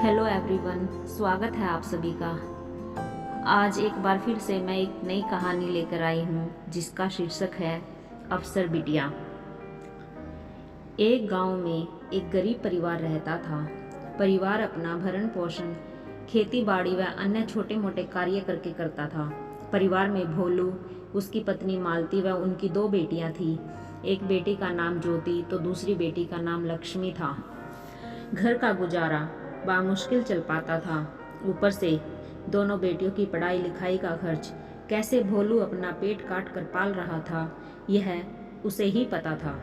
Hello everyone, स्वागत है आप सभी का। आज एक बार फिर से मैं एक नई कहानी लेकर आई हूँ जिसका शीर्षक है अफसर बिटिया। एक गांव में एक गरीब परिवार रहता था। परिवार अपना भरण पोषण खेती बाड़ी व अन्य छोटे मोटे कार्य करके करता था। परिवार में भोलू, उसकी पत्नी मालती व उनकी 2 बेटियां थीं। एक बेटी का नाम ज्योति तो दूसरी बेटी का नाम लक्ष्मी था। घर का गुजारा बामुश्किल चल पाता था। ऊपर से दोनों बेटियों की पढ़ाई लिखाई का खर्च कैसे भोलू अपना पेट काट कर पाल रहा था, यह उसे ही पता था।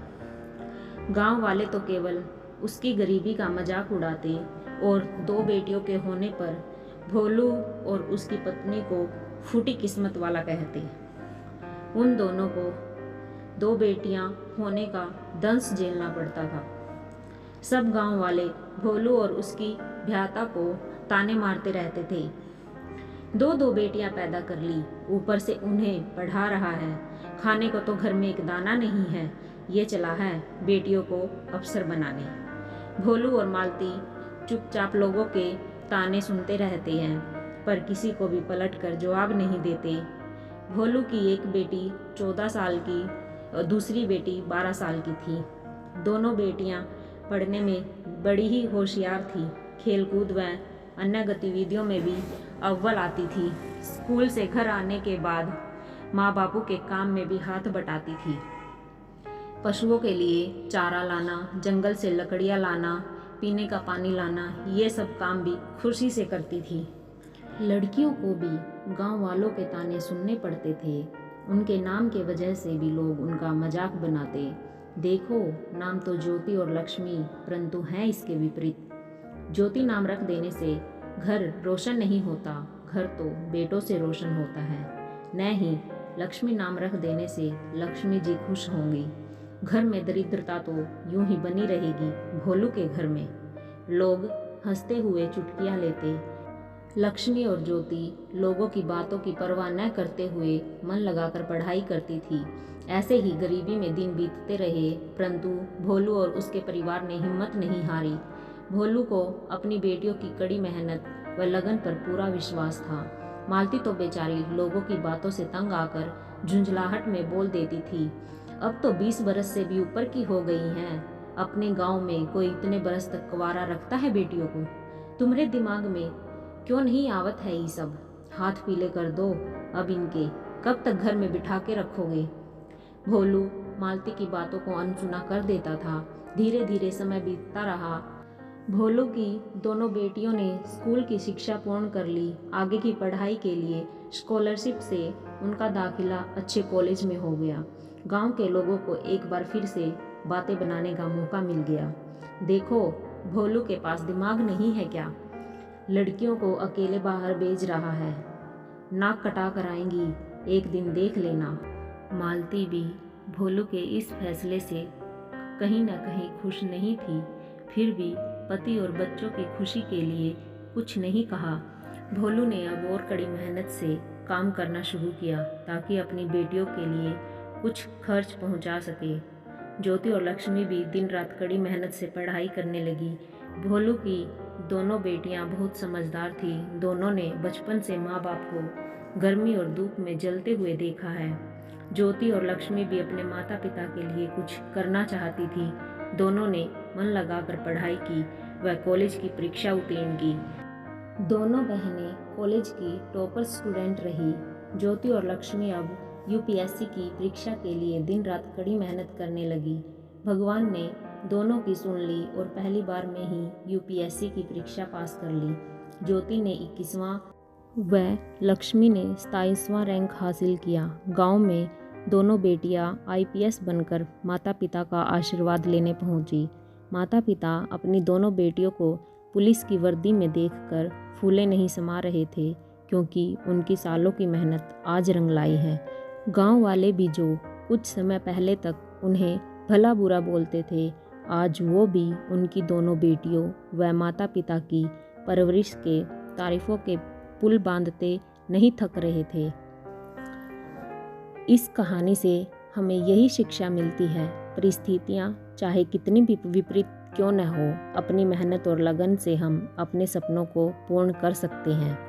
गांव वाले तो केवल उसकी गरीबी का मजाक उड़ाते और 2 बेटियों के होने पर भोलू और उसकी पत्नी को फूटी किस्मत वाला कहते। उन दोनों को 2 बेटियां होने का दंश झेलना पड़ता था। सब गांव वाले भोलू और उसकी भ्राता को ताने मारते रहते थे। 2 बेटियां पैदा कर ली, ऊपर से उन्हें पढ़ा रहा है। खाने को तो घर में एक दाना नहीं है, ये चला है बेटियों को अफसर बनाने। भोलू और मालती चुपचाप लोगों के ताने सुनते रहते हैं, पर किसी को भी पलट कर जवाब नहीं देते। भोलू की एक बेटी 14 साल की और दूसरी बेटी 12 साल की थी। दोनों बेटियां पढ़ने में बड़ी ही होशियार थी। खेलकूद व अन्य गतिविधियों में भी अव्वल आती थी। स्कूल से घर आने के बाद माँ बापू के काम में भी हाथ बटाती थी। पशुओं के लिए चारा लाना, जंगल से लकड़ियाँ लाना, पीने का पानी लाना, ये सब काम भी खुशी से करती थी। लड़कियों को भी गांव वालों के ताने सुनने पड़ते थे। उनके नाम के वजह से भी लोग उनका मजाक बनाते। देखो, नाम तो ज्योति और लक्ष्मी, परंतु हैं इसके विपरीत। ज्योति नाम रख देने से घर रोशन नहीं होता, घर तो बेटों से रोशन होता है। न ही लक्ष्मी नाम रख देने से लक्ष्मी जी खुश होंगी। घर में दरिद्रता तो यूं ही बनी रहेगी। भोलू के घर में लोग हंसते हुए चुटकियां लेते। लक्ष्मी और ज्योति लोगों की बातों की परवाह न करते हुए मन लगाकर पढ़ाई करती थी। ऐसे ही गरीबी में दिन बीतते रहे, परंतु भोलू और उसके परिवार ने हिम्मत नहीं हारी। भोलू को अपनी बेटियों की कड़ी मेहनत व लगन पर पूरा विश्वास था। मालती तो बेचारी लोगों की बातों से तंग आकर झुंझलाहट में बोल देती थी, अब तो 20 बरस से भी ऊपर की हो गई हैं। अपने गांव में कोई इतने बरस तक कुंवारा रखता है बेटियों को? तुम्हारे दिमाग में क्यों नहीं आवत है ये सब? हाथ पीले कर दो अब इनके, कब तक घर में बिठा के रखोगे? भोलू मालती की बातों को अनसुना कर देता था। धीरे धीरे समय बीतता रहा। भोलू की दोनों बेटियों ने स्कूल की शिक्षा पूर्ण कर ली। आगे की पढ़ाई के लिए स्कॉलरशिप से उनका दाखिला अच्छे कॉलेज में हो गया। गांव के लोगों को एक बार फिर से बातें बनाने का मौका मिल गया। देखो, भोलू के पास दिमाग नहीं है क्या? लड़कियों को अकेले बाहर भेज रहा है, नाक कटा कर आएंगी, एक दिन देख लेना। मालती भी भोलू के इस फैसले से कहीं न कहीं खुश नहीं थी, फिर भी पति और बच्चों की खुशी के लिए कुछ नहीं कहा। भोलू ने अब और कड़ी मेहनत से काम करना शुरू किया ताकि अपनी बेटियों के लिए कुछ खर्च पहुंचा सके। ज्योति और लक्ष्मी भी दिन रात कड़ी मेहनत से पढ़ाई करने लगी। भोलू की दोनों बेटियां बहुत समझदार थी। दोनों ने बचपन से माँ बाप को गर्मी और धूप में जलते हुए देखा है। ज्योति और लक्ष्मी भी अपने माता पिता के लिए कुछ करना चाहती थी। दोनों ने मन लगाकर पढ़ाई की व कॉलेज की परीक्षा उत्तीर्ण की। दोनों बहनें कॉलेज की टॉपर स्टूडेंट रही। ज्योति और लक्ष्मी अब यूपीएससी की परीक्षा के लिए दिन रात कड़ी मेहनत करने लगी। भगवान ने दोनों की सुन ली और पहली बार में ही यूपीएससी की परीक्षा पास कर ली। ज्योति ने 21वां व लक्ष्मी ने 27वां रैंक हासिल किया। गांव में दोनों बेटियां आईपीएस बनकर माता पिता का आशीर्वाद लेने पहुंची। माता पिता अपनी दोनों बेटियों को पुलिस की वर्दी में देखकर फूले नहीं समा रहे थे, क्योंकि उनकी सालों की मेहनत आज रंग लाई है। गांव वाले भी जो कुछ समय पहले तक उन्हें भला बुरा बोलते थे, आज वो भी उनकी दोनों बेटियों व माता पिता की परवरिश के तारीफों के पुल बांधते नहीं थक रहे थे। इस कहानी से हमें यही शिक्षा मिलती है, परिस्थितियाँ चाहे कितनी भी विपरीत क्यों न हो, अपनी मेहनत और लगन से हम अपने सपनों को पूर्ण कर सकते हैं।